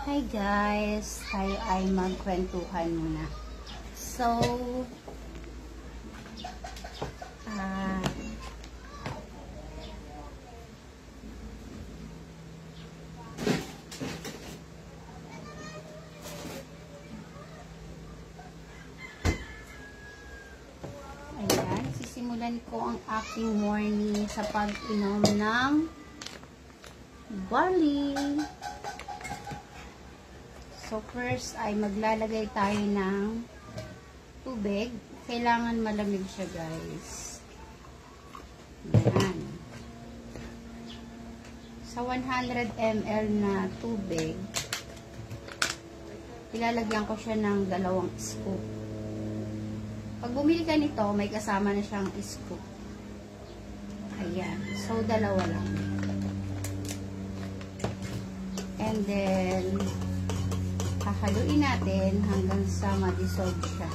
Hi guys, tayo ay magkwentuhan muna. So, ayan, sisimulan ko ang aking morning sa pag-inom ng barley. So, first ay maglalagay tayo ng tubig. Kailangan malamig siya, guys. Ayan. Sa 100 ml na tubig, ilalagyan ko siya ng 2 scoop. Pag bumili ka nito, may kasama na siyang scoop. Ayan. So, 2 lang. And then, hahaluin natin hanggang sa ma-dissolve siya.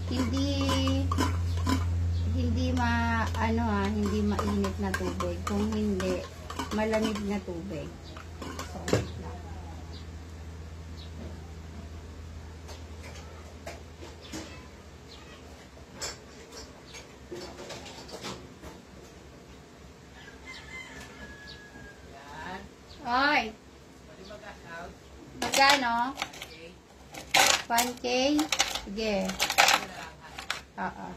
Hindi mainit na tubig. Kung hindi, malamig na tubig. So, wait lang. Ay! Magkano? 1K? Sige. Oo.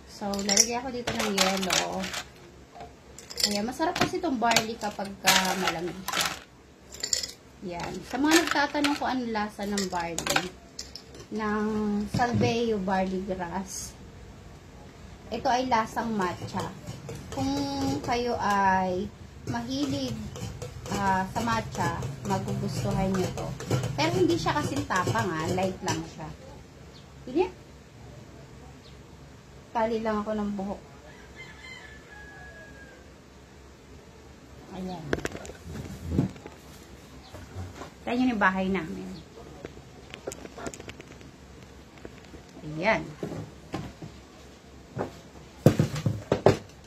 So, lalagyan ko dito ng yelo. Ayan, masarap kasi itong barley kapag malamig siya. Yan. Sa mga nagtatanong kung ano lasa ng barley, ng Salveyo barley grass, ito ay lasang matcha. Kung kayo ay mahilig sa matcha, magugustuhan nyo to. Pero hindi siya kasing tapang, light lang siya. Hindi? Tali lang ako ng buhok. Ayan. Tayo yung bahay namin. Ayan.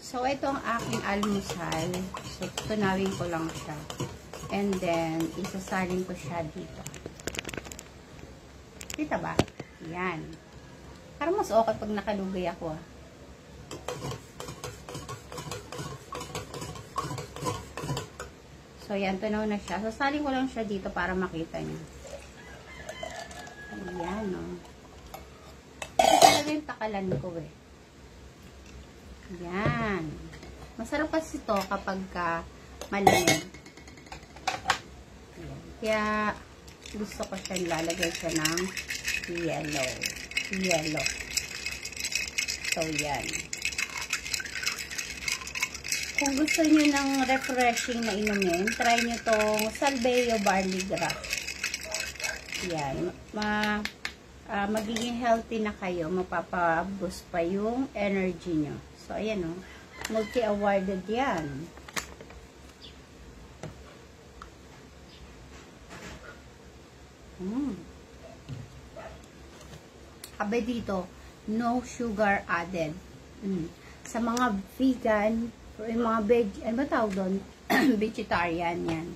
So, ito ang aking almusal. So, tunawin ko lang siya. And then, isasalin ko siya dito. Kita ba? Yan. Parang mas okay pag nakalugay ako, So, yan. Tunaw na siya. Sasalin ko lang siya dito para makita niyo. Ayan, Ito talaga yung takalan ko, Yan. Masarap kasi ito kapag malamig. Kaya gusto ko siya lalagay siya ng yellow. So, yan. Kung gusto niyo ng refreshing na inumin, try niyo tong Salveyo barley grass. Yan. Magiging healthy na kayo. Mapapaboost pa yung energy niyo. So, ayan, multi-awarded yan. Abe dito, no sugar added. Sa mga vegan, yung mga ano ba tawag doon? Vegetarian yan.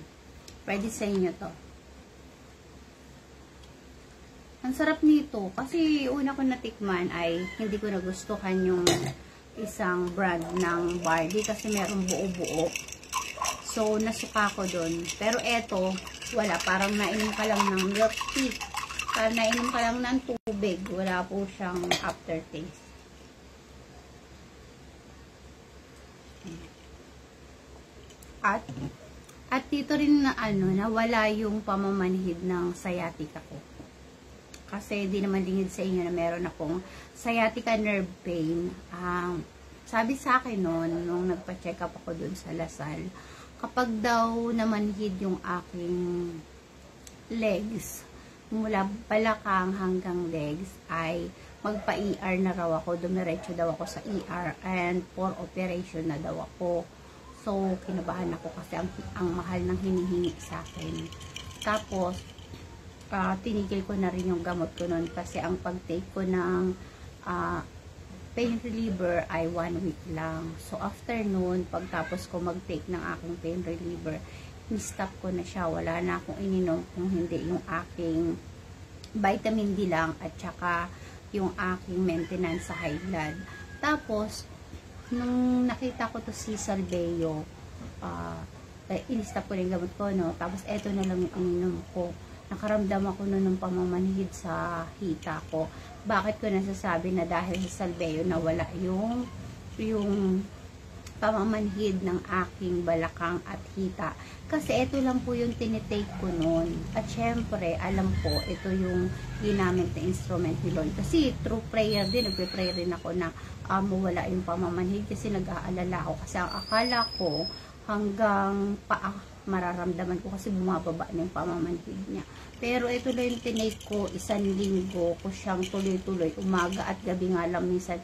Pwede sa inyo to. Ang sarap nito. Kasi una ko natikman ay hindi ko nagustuhan yung isang brand ng barley kasi merong buo-buo. So, nasuka ko dun. Pero eto, wala. Parang nainom ka lang ng milk tea. Parang nainom ka lang ng tubig. Wala po siyang aftertaste. At dito rin na nawala yung pamamanhid ng sciatica ko. Kasi di naman lingid sa inyo na meron akong sciatica nerve pain. Sabi sa akin nung nagpa-check up ako dun sa Lasal, kapag daw namanhid yung aking legs, mula balakang hanggang legs, ay magpa-ER na raw ako. Dumiretso daw ako sa ER and for operation na daw ako. So, kinabahan ako kasi ang mahal ng hinihingi sa akin. Tapos, tinigil ko na rin yung gamot ko noon kasi ang pag-take ko ng pain reliever ay 1 week lang. So, after noon, pagtapos ko mag-take ng aking pain reliever, ni-stop ko na siya. Wala na akong ininom kung hindi yung aking vitamin D lang at saka yung aking maintenance sa high blood. Tapos, nung nakita ko to si Salveyo, in-stop ko rin gamot ko, no? Tapos, eto na lang yung ininom ko. Nakaramdam ako nun ng pamamanhid sa hita ko. Bakit ko nasasabi na dahil sa Salveyo nawala yung pamamanhid ng aking balakang at hita. Kasi ito lang po yung tinitake ko noon. At syempre, alam ko, ito yung ginamit na instrument ni Lord. Kasi through prayer din, nagpe-pray rin ako na mawala yung pamamanhid. Kasi nag-aalala ako. Kasi ang akala ko, hanggang paa mararamdaman ko kasi bumababa na yung pamamanhid niya. Pero ito na yung tinake ko, 1 linggo ko siyang tuloy-tuloy, umaga at gabi nga lang, minsan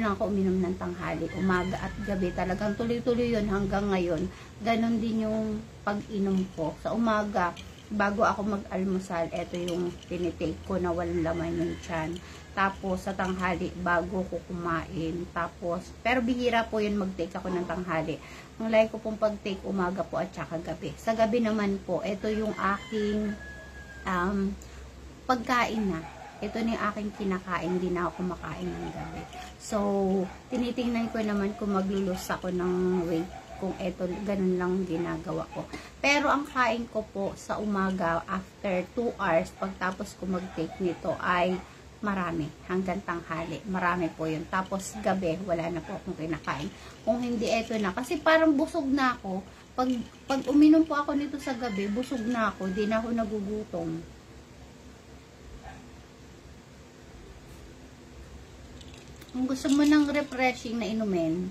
lang ako uminom ng tanghali, umaga at gabi, talagang tuloy-tuloy yun hanggang ngayon. Ganon din yung pag-inom ko. Sa umaga, bago ako mag-almusal, ito yung tinitake ko na walang laman yung tiyan. Tapos sa tanghali, bago ko kumain. Tapos, pero bihira po yun mag-take ako ng tanghali. Ang like ko pong pag-take umaga po at saka gabi. Sa gabi naman po, ito yung aking pagkain na. Ito na yung aking kinakain, hindi na ako kumakain ng gabi. So, tinitingnan ko naman kung maglulus ako ng weight, kung ito, ganun lang ginagawa ko. Pero ang kain ko po sa umaga, after 2 hours, pagtapos ko mag-take nito, ay marami, hanggang tanghali. Marami po yun. Tapos gabi, wala na po akong kinakain. Kung hindi, ito na. Kasi parang busog na ako. Pag uminom po ako nito sa gabi, busog na ako, di na ako nagugutom. Kung gusto mo ng refreshing na inumin,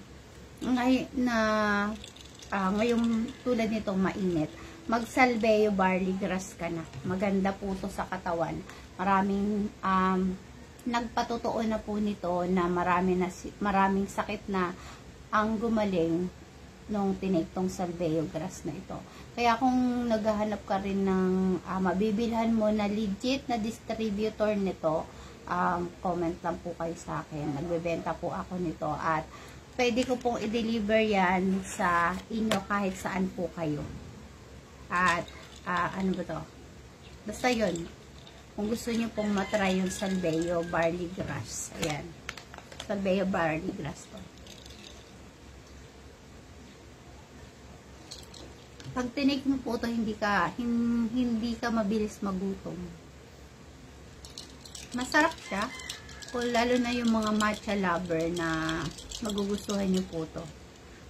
ngayong tulad nito mainit, mag-Salveyo barley grass ka na. Maganda po to sa katawan. Maraming nagpatotoo na po nito na maraming sakit na ang gumaling nung tinake tong Salveyo grass na ito. Kaya kung naghahanap ka rin ng mabibilhan mo na legit na distributor nito, comment lang po kayo sa akin. Nagbebenta po ako nito at pwede ko pong i-deliver yan sa inyo kahit saan po kayo. At ano ba to? Basta yun. Kung gusto niyo pong matry yung Salveyo barley grass. Ayan. Salveyo barley grass to. Pag tinake mo po ito, hindi ka mabilis magutom. Masarap siya. Kung lalo na yung mga matcha lover na magugustuhan nyo po ito.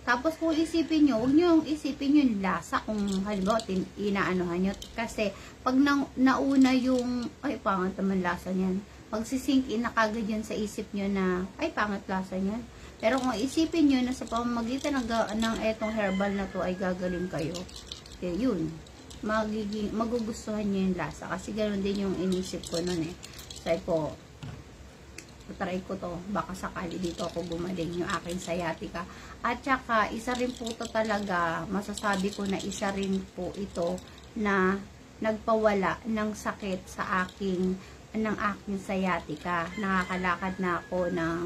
Tapos kung isipin nyo, huwag nyo isipin yung lasa kung halimbawa inaanuhan nyo. Kasi pag nauna yung, ay pangat naman lasa niyan. Magsisink in na kagad yan sa isip nyo na, ay pangat lasa niyan. Pero kung isipin nyo na sa pamamagitan ng etong herbal na to ay gagaling kayo, eh, yun, magugustuhan nyo yung lasa. Kasi ganoon din yung inisip ko nun eh. Sabi ko, try ko to, baka sakali dito ako gumaling yung aking sciatica. At saka, isa rin po to talaga, masasabi ko na isa rin po ito na nagpawala ng sakit sa aking sciatica. Nakakalakad na ako ng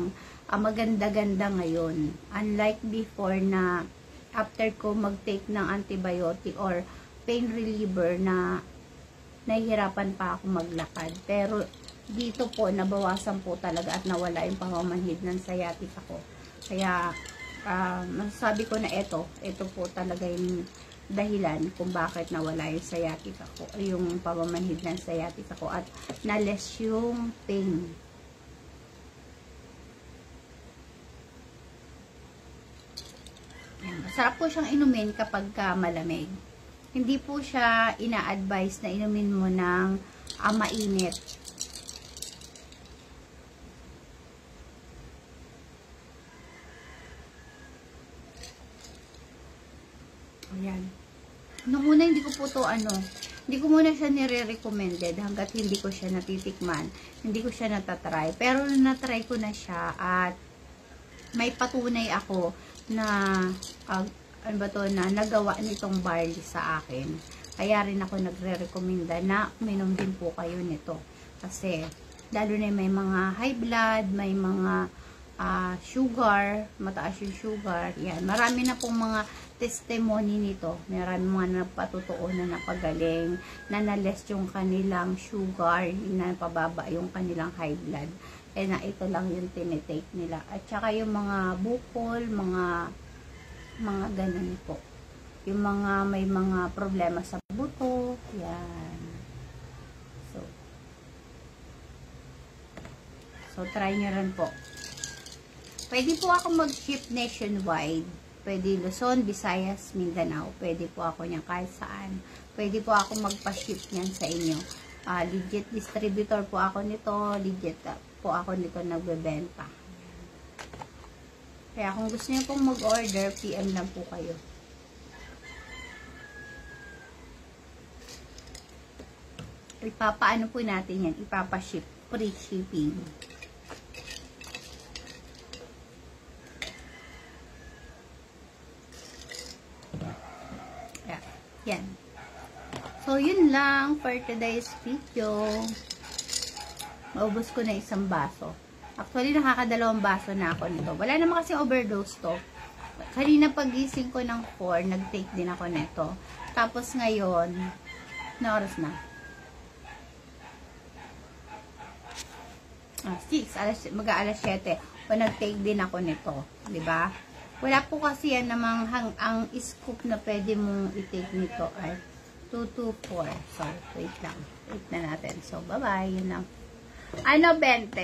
maganda-ganda ngayon. Unlike before na after ko mag-take ng antibiotic or pain reliever na nahihirapan pa ako maglakad. Pero dito po, nabawasan po talaga at nawala yung pamamanhid ng sciatica ko. Kaya, masasabi ko na ito po talaga yung dahilan kung bakit nawala yung sciatica ko, yung pamamanhid ng sciatica ko at na-less yung pain. Masarap po siyang inumin kapag malamig. Hindi po siya ina-advise na inumin mo ng mainit. Ayan. Nung una hindi ko po to hindi ko muna siya nire-recommended hanggat hindi ko siya natitikman. Hindi ko siya natatry. Pero natry ko na siya at may patunay ako na na nagawa nitong barley sa akin. Kaya rin ako nagre-recommenda na uminom din po kayo nito. Kasi lalo na may mga high blood, may mga sugar, mataas yung sugar. Yan, marami na pong mga testimony nito. Marami mga napatutuo na napagaling, na na-less yung kanilang sugar, na pababa yung kanilang high blood. Eh na ito lang yung tinitake nila. At saka yung mga bukol, mga ganun po. Yung mga may mga problema sa buto, yan. So try nyo rin po. Pwede po ako mag-ship nationwide. Pwede Luzon, Visayas, Mindanao. Pwede po ako niyan kahit saan. Pwede po ako magpa-ship niyan sa inyo. Legit distributor po ako nito. Legit po ako nito nagbebenta. Kaya kung gusto niyo pong mag-order, PM lang po kayo. Ipapaano po natin yan? Ipapa-ship. Free shipping. Yan. So, yun lang for today's video. Maubos ko na isang baso. Actually, nakakadalawang baso na ako nito. Wala naman kasi overdose to. Kanina pagising ko ng 4, nag-take din ako nito. Tapos ngayon, na oras na? 6, mag-aalas 7. O nag-take din ako nito. Diba? Wala po kasi yan namang ang scoop na pwede mong i-take nito ay 2 to 4. So, wait lang. Wait na natin. So, bye-bye. Yun lang. Ano, 20?